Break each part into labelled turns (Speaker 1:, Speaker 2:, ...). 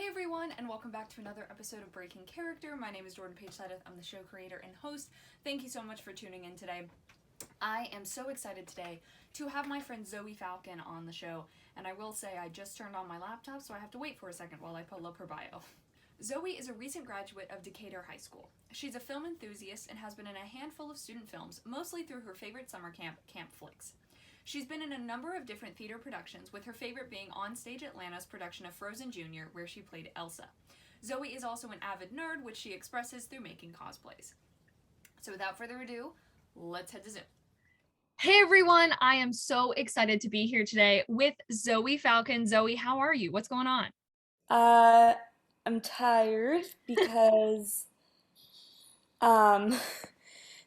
Speaker 1: everyone, and welcome back to another episode of Breaking Character. My name is Jordan-Paige. I'm the show creator and host. Thank you so much for tuning in today. I am so excited today to have my friend ZOE FALCON on the show, and I will say I just turned on my laptop, so I have to wait for a second while I pull up her bio. ZOE is a recent graduate of Decatur High School. She's a film enthusiast and has been in a handful of student films, mostly through her favorite summer camp, Camp Flicks. She's been in a number of different theater productions, with her favorite being Onstage Atlanta's production of Frozen Jr., where she played Elsa. ZOE is also an avid nerd, which she expresses through making cosplays. So without further ado, let's head to Zoom. Hey everyone, I am so excited to be here today with ZOE FALCON. ZOE, how are you? What's going on?
Speaker 2: I'm tired because um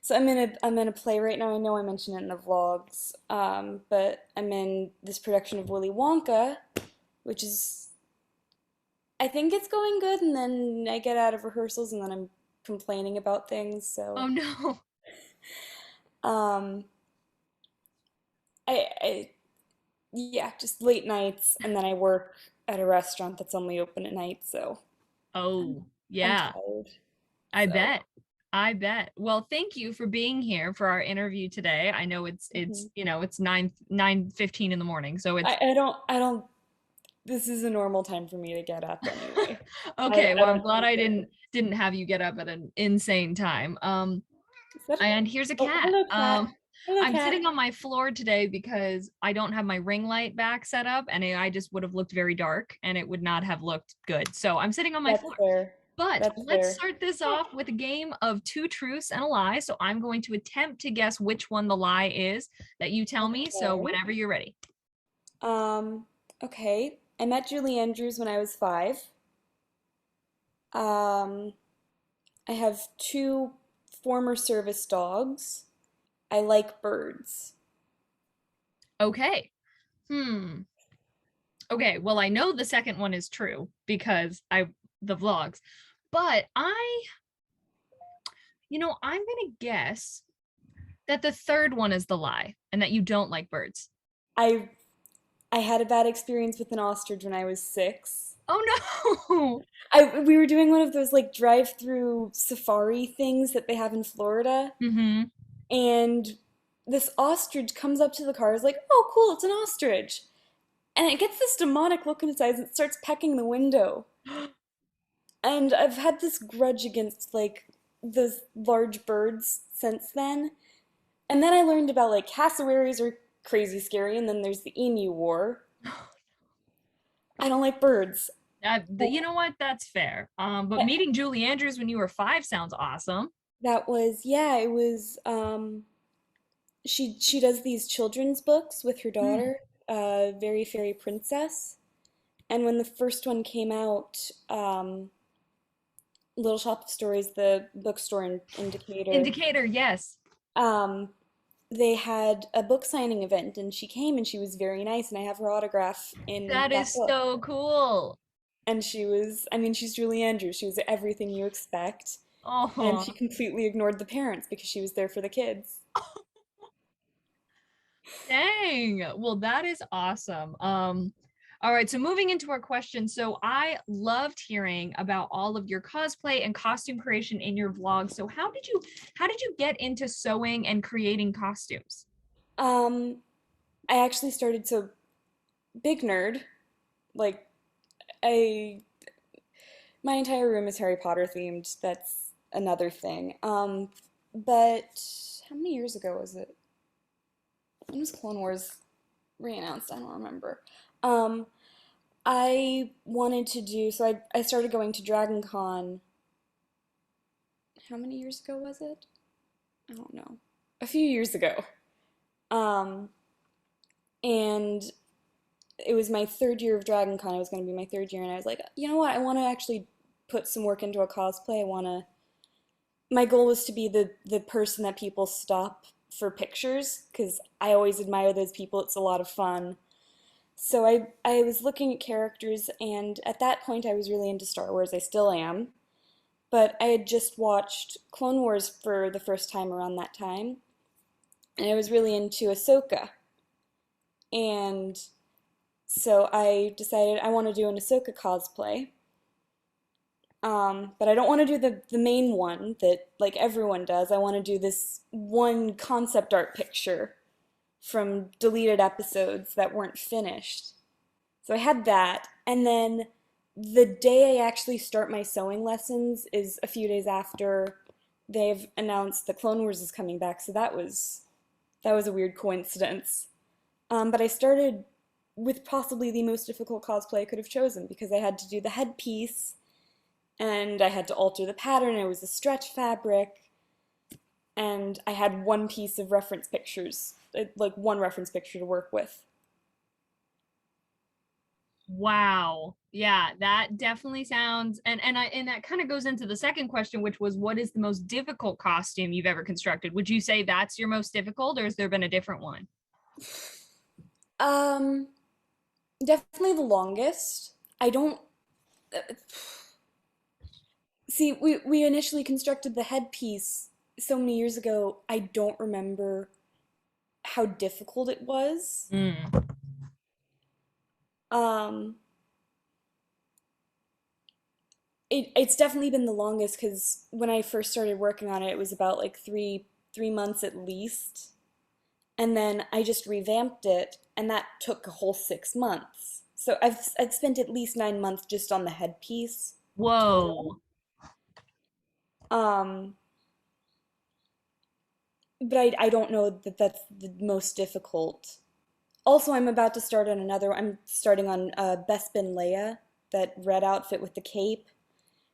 Speaker 2: so I'm in a play right now. I know I mentioned it in the vlogs. But I'm in this production of Willy Wonka, which is I think it's going good, and then I get out of rehearsals and then I'm complaining about things,
Speaker 1: Oh
Speaker 2: so
Speaker 1: no.
Speaker 2: um I yeah, just late nights, and then I work at a restaurant that's only open at night, so I'm
Speaker 1: Oh,
Speaker 2: I'm
Speaker 1: yeah,
Speaker 2: tired.
Speaker 1: I
Speaker 2: So
Speaker 1: bet. I bet. Well, thank you for being here for our interview today. I know it's
Speaker 2: mhm.
Speaker 1: it's 9:15 in the morning, so it's
Speaker 2: I don't this is a normal time for me to get up anyway.
Speaker 1: okay.
Speaker 2: I
Speaker 1: Well, I'm
Speaker 2: don't
Speaker 1: glad
Speaker 2: think
Speaker 1: I
Speaker 2: it.
Speaker 1: didn't have you get up at an insane time.
Speaker 2: Is that
Speaker 1: And here's a
Speaker 2: oh,
Speaker 1: cat.
Speaker 2: hello cat. Hello
Speaker 1: I'm
Speaker 2: cat.
Speaker 1: sitting on my floor today because I don't have my ring light back set up, and I just would have looked very dark and it would not have looked good. So I'm sitting on my
Speaker 2: That's
Speaker 1: floor.
Speaker 2: fair.
Speaker 1: But
Speaker 2: That's
Speaker 1: let's
Speaker 2: fair.
Speaker 1: start this off with a game of two truths and a lie. So I'm going to attempt to guess which one the lie is that you tell me. So
Speaker 2: Okay.
Speaker 1: whenever you're ready.
Speaker 2: Um, okay. I met Julie Andrews when I was 5. Um, I have 2 former service dogs. I like birds.
Speaker 1: Okay. Hmm. Okay. Well, I know the second one is true because the vlogs, but I'm gonna guess that the third one is the lie and that you don't like birds.
Speaker 2: I I had a bad experience with an ostrich when I was 6.
Speaker 1: Oh no.
Speaker 2: We were doing one of those like drive-through safari things that they have in Florida,
Speaker 1: Mm-hmm.
Speaker 2: and this ostrich comes up to the car, is like, "Oh, cool, it's an ostrich." And it gets this demonic look in its eyes and it starts pecking the window. And I've had this grudge against like those large birds since then. And then I learned about like cassowaries are crazy scary, and then there's the emu war. I don't like birds.
Speaker 1: You know what? That's fair. But
Speaker 2: But
Speaker 1: meeting Julie Andrews when you were 5 sounds awesome.
Speaker 2: that was, yeah, it was she does these children's books with her
Speaker 1: Hmm.
Speaker 2: daughter, Very Fairy Princess. And when the first one came out, Little Shop of Stories, the bookstore in Decatur,
Speaker 1: Indicator, yes.
Speaker 2: um, they had a book signing event, and she came and she was very nice, and I have her autograph in
Speaker 1: That
Speaker 2: that
Speaker 1: is
Speaker 2: book.
Speaker 1: so cool.
Speaker 2: And she was, I mean, she's Julie Andrews. She was everything you expect. And she
Speaker 1: Oh,
Speaker 2: completely ignored the parents because she was there for the kids.
Speaker 1: dang. Well, that is awesome. All right, so moving into our question. So I loved hearing about all of your cosplay and costume creation in your vlog. So how did you get into sewing and creating costumes?
Speaker 2: Um, I actually started, so big nerd. Like, I my entire room is Harry Potter themed. That's another thing. But how many years ago was it? When was Clone Wars re-announced? I don't remember. Um, I wanted to do, so I started going to Dragon Con. How many years ago was it? I don't know. A few years ago. Um, and it was my 3rd year of Dragon Con. It was going to be my 3rd year, and I was like, you know what? I want to actually put some work into a cosplay. I want to. My goal was to be the person that people stop for pictures, because I always admire those people. It's a lot of fun. So I was looking at characters, and at that point I was really into Star Wars. I still am. But I had just watched Clone Wars for the first time around that time, and I was really into Ahsoka. And so I decided I want to do an Ahsoka cosplay. But I don't want to do the main one that like everyone does. I want to do this one concept art picture from deleted episodes that weren't finished. So I had that, and then the day I actually start my sewing lessons is a few days after they've announced the Clone Wars is coming back. So that was a weird coincidence. But I started with possibly the most difficult cosplay I could have chosen because I had to do the headpiece and I had to alter the pattern. It was a stretch fabric, and I had one piece of reference pictures, like one reference picture to work with.
Speaker 3: Wow. Yeah, that definitely sounds and that kind of goes into the second question, which was what is the most difficult costume you've ever constructed? Would you say that's your most difficult, or has there been a different one?
Speaker 2: Um, Definitely the longest. I don't see. We initially constructed the headpiece so many years ago. I don't remember how difficult it was.
Speaker 3: Mm.
Speaker 2: Um, it's definitely been the longest because when I first started working on it, it was about like three months at least, and then I just revamped it, and that took a whole 6 months. So I've spent at least 9 months just on the headpiece total.
Speaker 3: Whoa.
Speaker 2: Um, but I don't know that that's the most difficult. Also, I'm about to start on another. I'm starting on Bespin Leia, that red outfit with the cape,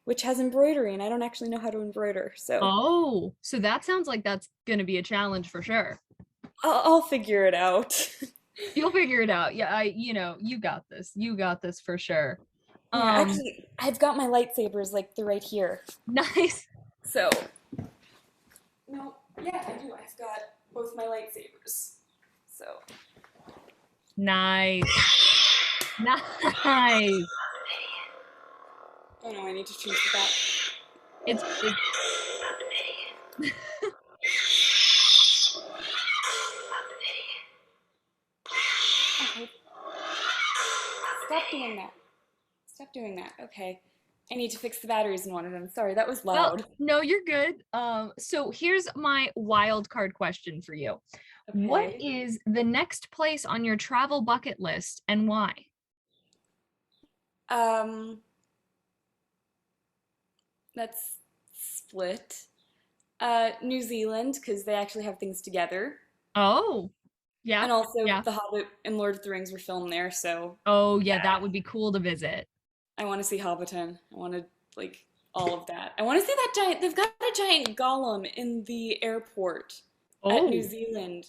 Speaker 2: which has embroidery, and I don't actually know how to embroider, so
Speaker 3: Oh, so that sounds like that's going to be a challenge for sure.
Speaker 2: I'll figure it out.
Speaker 3: You'll figure it out. Yeah, you got this. You got this for sure.
Speaker 2: Yeah,
Speaker 3: Um,
Speaker 2: actually, I've got my lightsabers like they're right here.
Speaker 3: nice.
Speaker 2: So, no, yeah, I do. I've got both my lightsabers. So,
Speaker 3: Nice. Nice.
Speaker 2: oh no, I need to change the back.
Speaker 3: It's
Speaker 2: Okay, stop doing that. Stop doing that. Okay. I need to fix the batteries in one of them. Sorry, that was
Speaker 3: well,
Speaker 2: loud.
Speaker 3: no, you're good. So here's my wild card question for you. What
Speaker 2: Okay.
Speaker 3: is the next place on your travel bucket list and why?
Speaker 2: Um, that's split. New Zealand, because they actually have things together.
Speaker 3: Oh, yeah,
Speaker 2: And also,
Speaker 3: yeah.
Speaker 2: The Hobbit and Lord of the Rings were filmed there, so
Speaker 3: Oh, yeah,
Speaker 2: yeah,
Speaker 3: that would be cool to visit.
Speaker 2: I want to see Hobbiton. I want to, like, all of that. I want to see that giant, they've got a giant golem in the airport at New
Speaker 3: Oh,
Speaker 2: Zealand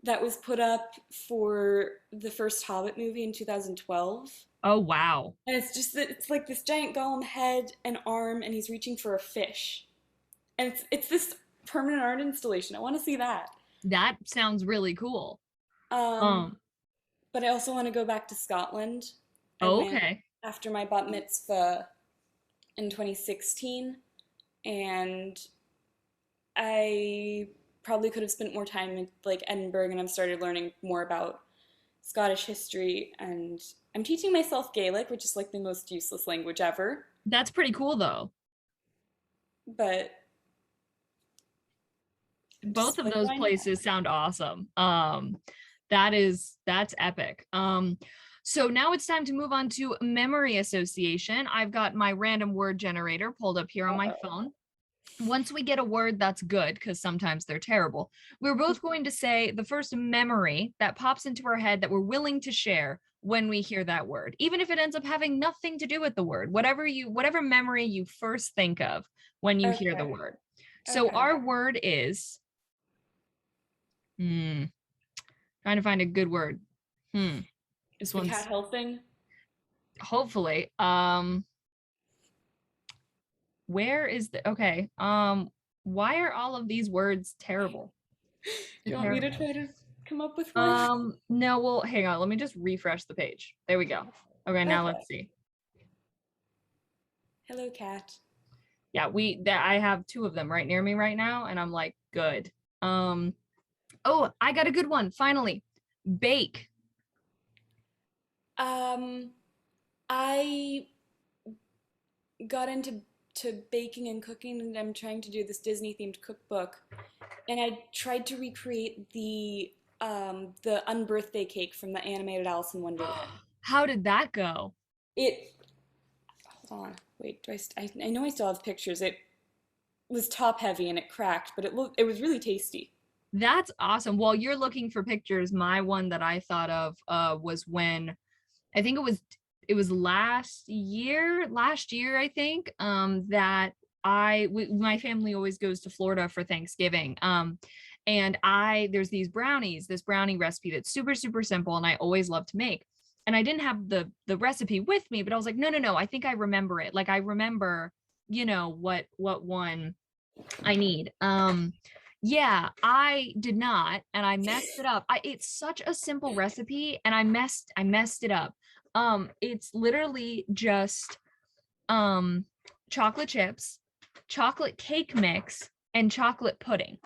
Speaker 2: that was put up for the first Hobbit movie in 2012.
Speaker 3: oh, wow.
Speaker 2: And it's just that it's like this giant golem head and arm, and he's reaching for a fish. And it's this permanent art installation. I want to see that.
Speaker 3: That sounds really cool.
Speaker 2: Um,
Speaker 3: Um,
Speaker 2: but I also want to go back to Scotland. I went
Speaker 3: okay.
Speaker 2: after my bat mitzvah in 2016, and I probably could have spent more time in like Edinburgh, and I've started learning more about Scottish history, and I'm teaching myself Gaelic, which is like the most useless language ever.
Speaker 3: That's pretty cool though.
Speaker 2: But
Speaker 3: Both
Speaker 2: just
Speaker 3: of
Speaker 2: like,
Speaker 3: those
Speaker 2: why not?
Speaker 3: places sound awesome. That's epic. So now it's time to move on to memory association. I've got my random word generator pulled up here on my
Speaker 2: Uh-oh.
Speaker 3: phone. Once we get a word that's good, because sometimes they're terrible, we're both going to say the first memory that pops into our head that we're willing to share when we hear that word, even if it ends up having nothing to do with the word, whatever memory you first think of when you hear the
Speaker 2: Okay.
Speaker 3: word. So
Speaker 2: Okay.
Speaker 3: our word is, trying to find a good word.
Speaker 2: Is
Speaker 3: This
Speaker 2: the cat
Speaker 3: one's
Speaker 2: helping?
Speaker 3: hopefully, where is the, okay. Why are all of these words terrible?
Speaker 2: Do you want me to
Speaker 3: Terrible.
Speaker 2: try to come up with one?
Speaker 3: No, well, hang on. Let me just refresh the page. There we go. Okay, now
Speaker 2: Okay.
Speaker 3: let's see.
Speaker 2: Hello, cat.
Speaker 3: Yeah, I have two of them right near me right now, and I'm like, good. Um, oh, I got a good one, finally. Bake.
Speaker 2: Um, I got into baking and cooking, and I'm trying to do this Disney themed cookbook. And I tried to recreate the unbirthday cake from the animated Alice in Wonderland.
Speaker 3: How did that go?
Speaker 2: It hold on, wait, I know I still have pictures. It was top heavy and it cracked, but it was really tasty.
Speaker 3: That's awesome. While you're looking for pictures, my one that I thought of was when I think it was last year I think that my family always goes to Florida for Thanksgiving. And there's this brownie recipe that's super super simple and I always love to make. And I didn't have the recipe with me, but I was like, no, I think I remember it. Like I remember, what one I need. Yeah, I did not, and I messed it up. It's such a simple recipe, and I messed it up. It's literally just chocolate chips, chocolate cake mix, and chocolate pudding.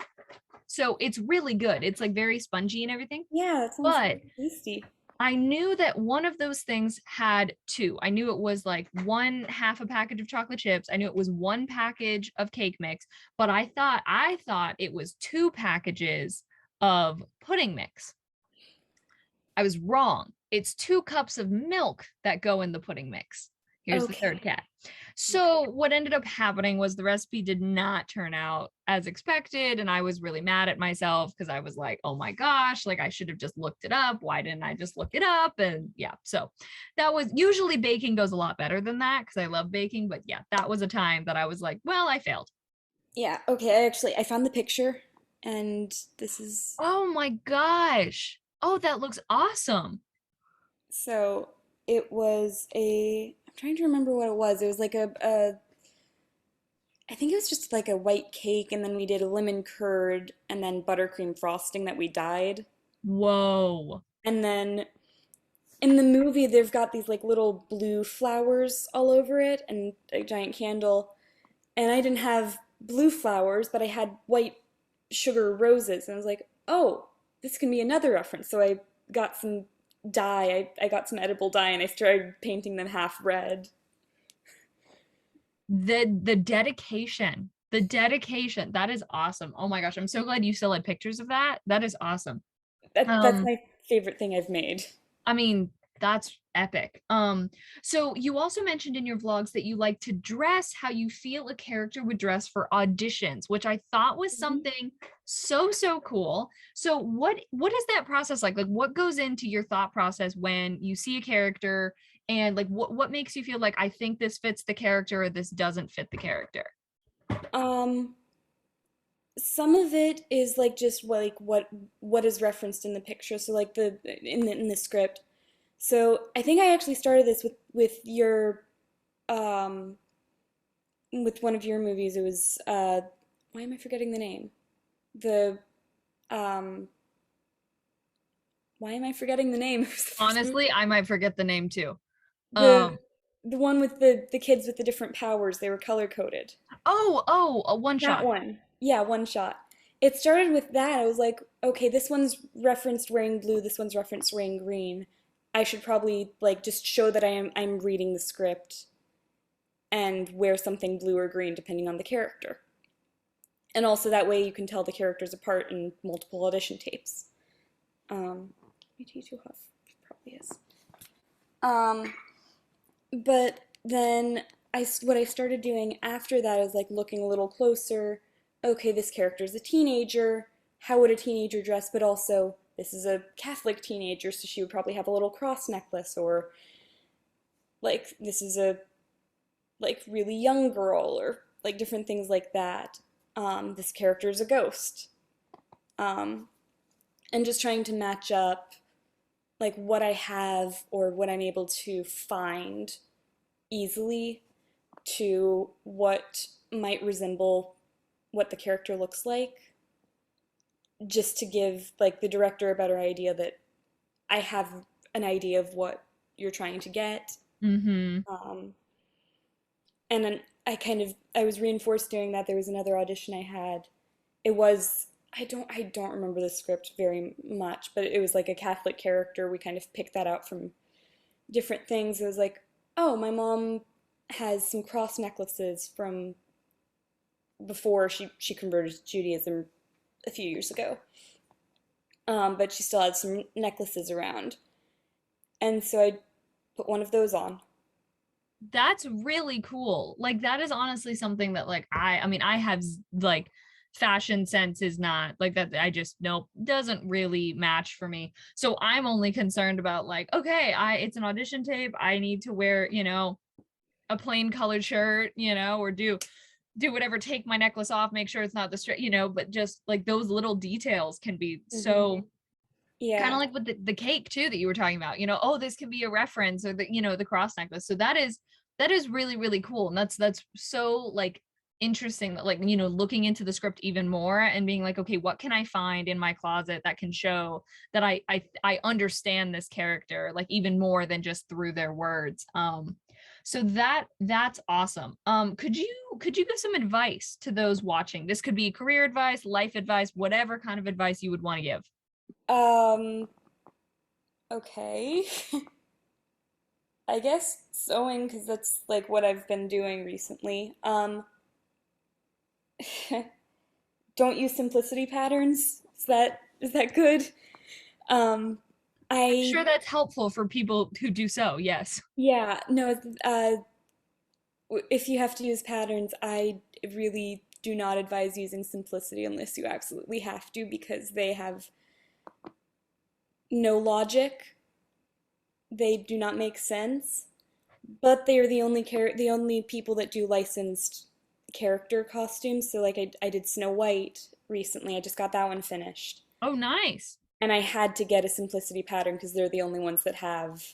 Speaker 3: So it's really good. It's like very spongy and everything.
Speaker 2: Yeah, that sounds
Speaker 3: But
Speaker 2: tasty.
Speaker 3: I knew that one of those things had two. I knew it was like one half a package of chocolate chips. I knew it was one package of cake mix, but I thought it was two packages of pudding mix. I was wrong. It's 2 cups of milk that go in the pudding mix. Here's the third
Speaker 2: Okay.
Speaker 3: cat. So what ended up happening was the recipe did not turn out as expected. And I was really mad at myself because I was like, oh my gosh, like I should have just looked it up. Why didn't I just look it up? And yeah, so that was usually baking goes a lot better than that because I love baking. But yeah, that was a time that I was like, well, I failed.
Speaker 2: Yeah, okay, I found the picture and this is
Speaker 3: Oh my gosh. Oh, that looks awesome.
Speaker 2: so it was I'm trying to remember what it was. It was like I think it was just like a white cake, and then we did a lemon curd and then buttercream frosting that we dyed.
Speaker 3: Whoa.
Speaker 2: And then in the movie, they've got these like little blue flowers all over it and a giant candle. And I didn't have blue flowers, but I had white sugar roses. And I was like, oh, this can be another reference. So I got some dye. I got some edible dye and I started painting them half red.
Speaker 3: The dedication, that is awesome. Oh my gosh, I'm so glad you still had pictures of that. That is awesome.
Speaker 2: That's
Speaker 3: um
Speaker 2: my favorite thing I've made.
Speaker 3: I mean, that's epic. So you also mentioned in your vlogs that you like to dress how you feel a character would dress for auditions, which I thought was
Speaker 2: Mhm.
Speaker 3: something so cool. So what is that process like what goes into your thought process when you see a character, and like what makes you feel like I think this fits the character or this doesn't fit the character?
Speaker 2: Um, some of it is like just what is referenced in the picture. So like in the script. So I think I actually started this with your um with one of your movies. It was why am I forgetting the name? The um why am I forgetting the name? It was the first movie.
Speaker 3: Honestly, I might forget the name too.
Speaker 2: The
Speaker 3: um
Speaker 2: the one with the kids with the different powers. They were color coded.
Speaker 3: oh, a one
Speaker 2: That
Speaker 3: shot.
Speaker 2: one. Yeah, one shot. It started with that. I was like, okay, this one's referenced wearing blue, this one's referenced wearing green. I should probably like just show that I'm reading the script and wear something blue or green depending on the character. And also that way you can tell the characters apart in multiple audition tapes. BT2 Huff probably is. Um, but then what I started doing after that is like looking a little closer. Okay, this character is a teenager. How would a teenager dress? But also, this is a Catholic teenager, so she would probably have a little cross necklace, or like this is a like really young girl, or like different things like that. This character is a ghost, um, and just trying to match up like what I have or what I'm able to find easily to what might resemble what the character looks like, just to give like the director a better idea that I have an idea of what you're trying to get.
Speaker 3: Mm-hmm.
Speaker 2: Um, and then I was reinforced doing that. There was another audition I had. It was I don't remember the script very much, but it was like a Catholic character. We kind of picked that out from different things. It was like, oh, my mom has some cross necklaces from before she converted to Judaism a few years ago. But she still had some necklaces around. And so I put one of those on.
Speaker 3: That's really cool. Like that is honestly something that like I mean I have like fashion sense is not like that. I just nope, doesn't really match for me. So I'm only concerned about like okay, I it's an audition tape. I need to wear, a plain colored shirt, or do whatever, take my necklace off, make sure it's not the straight, but just like those little details can be
Speaker 2: Mm-hmm.
Speaker 3: so kind
Speaker 2: Yeah.
Speaker 3: of like with the cake too that you were talking about, oh, this can be a reference, or the cross necklace. So that is really, really cool. And that's so like interesting that like, looking into the script even more and being like, okay, what can I find in my closet that can show that I understand this character like even more than just through their words. So that's awesome. Could you give some advice to those watching? This could be career advice, life advice, whatever kind of advice you would want to give.
Speaker 2: Um, okay. I guess sewing, because that's like what I've been doing recently. Don't use simplicity patterns. Is that good? Um,
Speaker 3: I'm
Speaker 2: I
Speaker 3: sure that's helpful for people who do so. Yes.
Speaker 2: yeah, no, if you have to use patterns, I really do not advise using simplicity unless you absolutely have to because they have no logic. They do not make sense, but they are the only people that do licensed character costumes. So like I did Snow White recently. I just got that one finished.
Speaker 3: Oh, nice.
Speaker 2: And I had to get a simplicity pattern because they're the only ones that have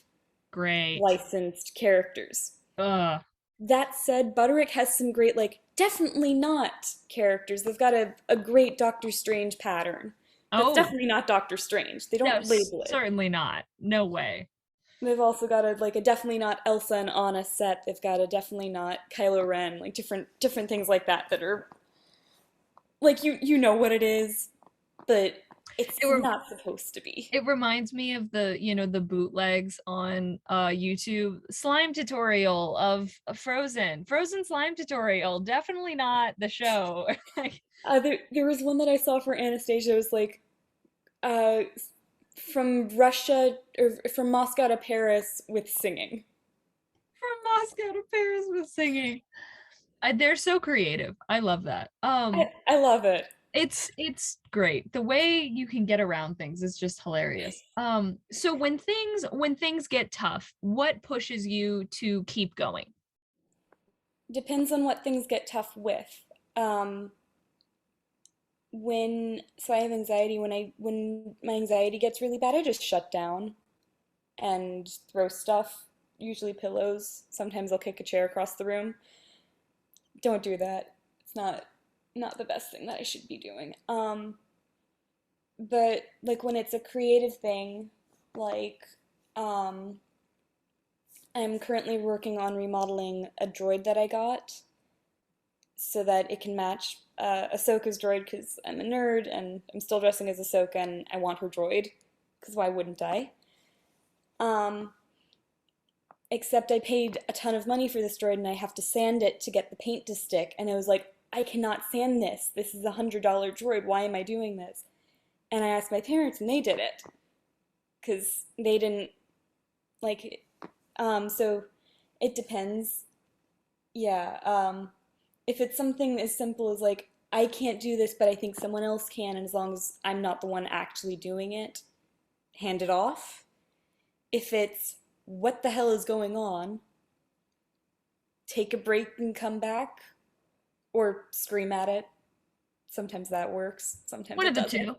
Speaker 3: Great.
Speaker 2: licensed characters.
Speaker 3: Uh,
Speaker 2: That said, Butterick has some great, like, definitely not characters. They've got a great Doctor Strange pattern. That's
Speaker 3: oh,
Speaker 2: definitely not Doctor Strange. They
Speaker 3: no,
Speaker 2: don't label it.
Speaker 3: certainly not. No way.
Speaker 2: They've also got a definitely not Elsa and Anna set. They've got a definitely not Kylo Ren, like different things like that that are like you know what it is, but it's
Speaker 3: It were
Speaker 2: not supposed to be.
Speaker 3: it reminds me of the bootlegs on YouTube slime tutorial of Frozen slime tutorial, definitely not the show.
Speaker 2: There was one that I saw for Anastasia. It was like uh, from Russia or from Moscow to Paris with singing.
Speaker 3: From Moscow to Paris with singing. They're so creative. I love that.
Speaker 2: I love it.
Speaker 3: It's great. The way you can get around things is just hilarious. So when things get tough, what pushes you to keep going?
Speaker 2: Depends on what things get tough with. Um, so I have anxiety. When my anxiety gets really bad, I just shut down and throw stuff, usually pillows. Sometimes I'll kick a chair across the room. Don't do that. It's not the best thing that I should be doing. But like when it's a creative thing, like um, I'm currently working on remodeling a droid that I got so that it can match Ahsoka's droid because I'm a nerd and I'm still dressing as Ahsoka and I want her droid because why wouldn't I? Um, Except I paid a ton of money for this droid and I have to sand it to get the paint to stick. And I was like, I cannot sand this. This is $100 droid. Why am I doing this? And I asked my parents and they did it because they didn't like it. So it depends. Yeah. If it's something as simple as like, I can't do this, but I think someone else can, and as long as I'm not the one actually doing it, hand it off. If it's what the hell is going on, take a break and come back, or scream at it. Sometimes that works, sometimes
Speaker 3: One
Speaker 2: it
Speaker 3: of the
Speaker 2: doesn't.
Speaker 3: two.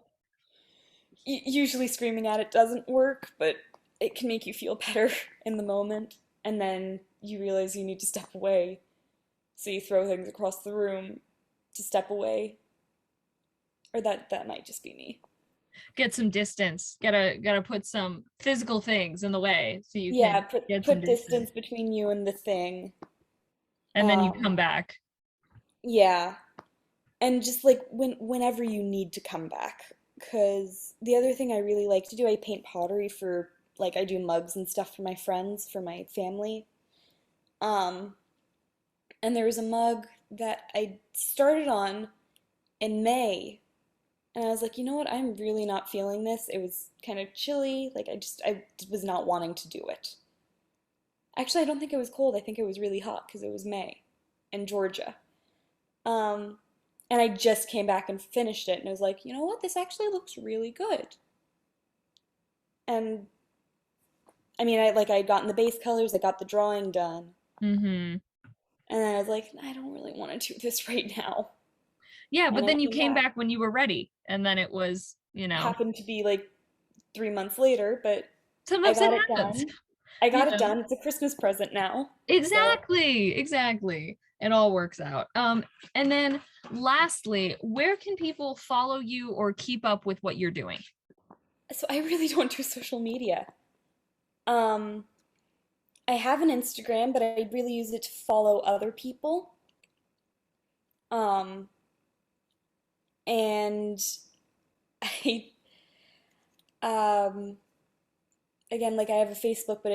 Speaker 2: Usually screaming at it doesn't work, but it can make you feel better in the moment, and then you realize you need to step away. So you throw things across the room to step away. Or that might just be me.
Speaker 3: Get some distance. Gotta put some physical things in the way so you
Speaker 2: Yeah,
Speaker 3: can
Speaker 2: put
Speaker 3: get some
Speaker 2: put
Speaker 3: distance.
Speaker 2: distance between you and the thing.
Speaker 3: And then you
Speaker 2: Um,
Speaker 3: come back.
Speaker 2: yeah, and just like whenever you need to come back. Because the other thing I really like to do, I paint pottery for like I do mugs and stuff for my friends, for my family. Um, And there was a mug that I started on in May. And I was like, you know what? I'm really not feeling this. It was kind of chilly. Like I was not wanting to do it. Actually, I don't think it was cold. I think it was really hot because it was May in Georgia. Um, and I just came back and finished it, and I was like, you know what? This actually looks really good. And I mean, I had gotten the base colors, I got the drawing done,
Speaker 3: Mm-hmm.
Speaker 2: and then I was like, I don't really want to do this right now.
Speaker 3: Yeah, but
Speaker 2: And I
Speaker 3: then you
Speaker 2: came
Speaker 3: came
Speaker 2: back.
Speaker 3: back when you were ready, and then it was,
Speaker 2: Happened to be like 3 months later, but I
Speaker 3: sometimes it
Speaker 2: got it
Speaker 3: happens.
Speaker 2: done. I
Speaker 3: You
Speaker 2: got it
Speaker 3: know.
Speaker 2: done. It's a Christmas present now. So,
Speaker 3: Exactly. It all works out. And then lastly, where can people follow you or keep up with what you're doing?
Speaker 2: so I really don't do social media. Um, I have an Instagram, but I really use it to follow other people. Um, and I, um, again, like I have a Facebook, but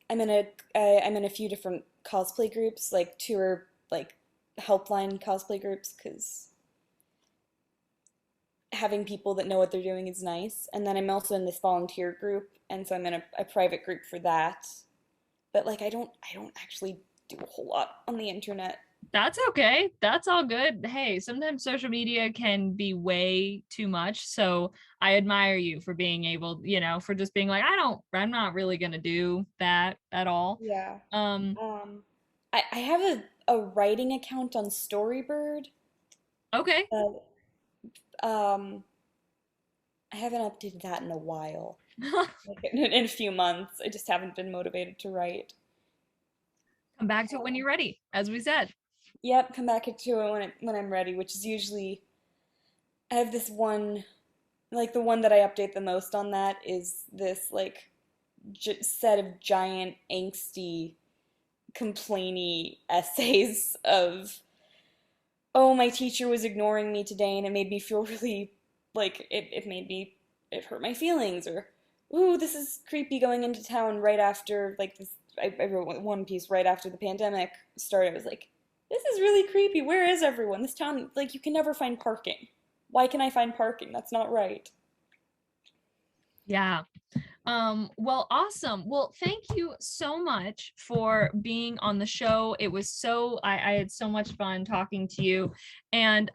Speaker 2: I'm in a few different cosplay groups, like two are like helpline cosplay groups, because having people that know what they're doing is nice. And then I'm also in this volunteer group, and so I'm in a private group for that. But like I don't actually do a whole lot on the internet.
Speaker 3: That's okay. That's all good. Hey, sometimes social media can be way too much. So I admire you for being able, for just being like, I'm not really gonna do that at all.
Speaker 2: Yeah.
Speaker 3: Um,
Speaker 2: Um, I have a writing account on Storybird,
Speaker 3: okay.
Speaker 2: but I haven't updated that in a while. Like in a few months. I just haven't been motivated to write.
Speaker 3: Come back to it when you're ready, as we said.
Speaker 2: Yep, come back to it when I'm ready, which is usually I have this one, like the one that I update the most on that is this like set of giant angsty complainy essays of, oh, my teacher was ignoring me today and it made me feel really like it made me, it hurt my feelings, or ooh, this is creepy going into town right after like this. I wrote one piece right after the pandemic started. I was like, this is really creepy. Where is everyone? This town, like, you can never find parking. Why can I find parking? That's not right.
Speaker 3: Yeah. Well, awesome. Well, thank you so much for being on the show. It was I had so much fun talking to you. And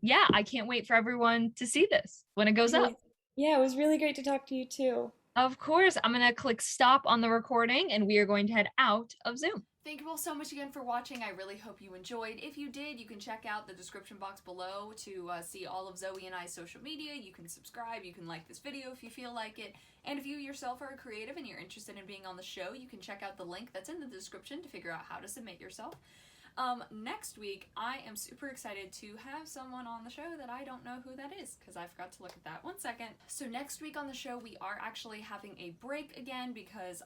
Speaker 3: yeah, I can't wait for everyone to see this when it goes
Speaker 2: It
Speaker 3: up.
Speaker 2: was, yeah, it was really great to talk to you too.
Speaker 3: Of course, I'm gonna click stop on the recording and we are going to head out of Zoom.
Speaker 1: Thank you all so much again for watching. I really hope you enjoyed. If you did, you can check out the description box below to see all of Zoe and I's social media. You can subscribe, you can like this video if you feel like it. And if you yourself are a creative and you're interested in being on the show, you can check out the link that's in the description to figure out how to submit yourself. Next week, I am super excited to have someone on the show that I don't know who that is, because I forgot to look at that. One second. So next week on the show, we are actually having a break again because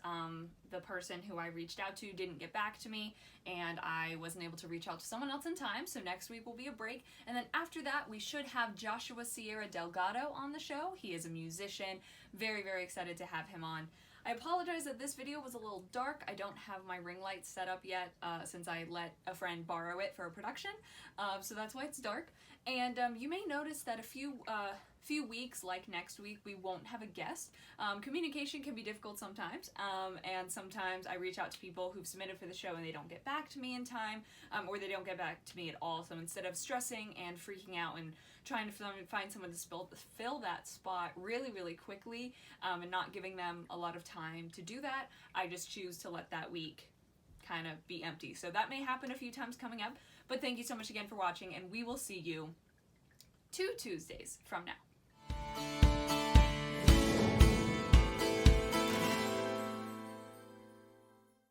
Speaker 1: the person who I reached out to didn't get back to me, and I wasn't able to reach out to someone else in time, so next week will be a break. And then after that, we should have Joshua Sierra Delgado on the show. He is a musician. Very, very excited to have him on. I apologize that this video was a little dark. I don't have my ring light set up yet since I let a friend borrow it for a production, so that's why it's dark. And you may notice that a few weeks, like next week, we won't have a guest. Communication can be difficult sometimes, and sometimes I reach out to people who've submitted for the show and they don't get back to me in time, or they don't get back to me at all. So instead of stressing and freaking out and trying to find someone to fill that spot really, really quickly, and not giving them a lot of time to do that, I just choose to let that week kind of be empty. So that may happen a few times coming up, but thank you so much again for watching, and we will see you 2 Tuesdays from now.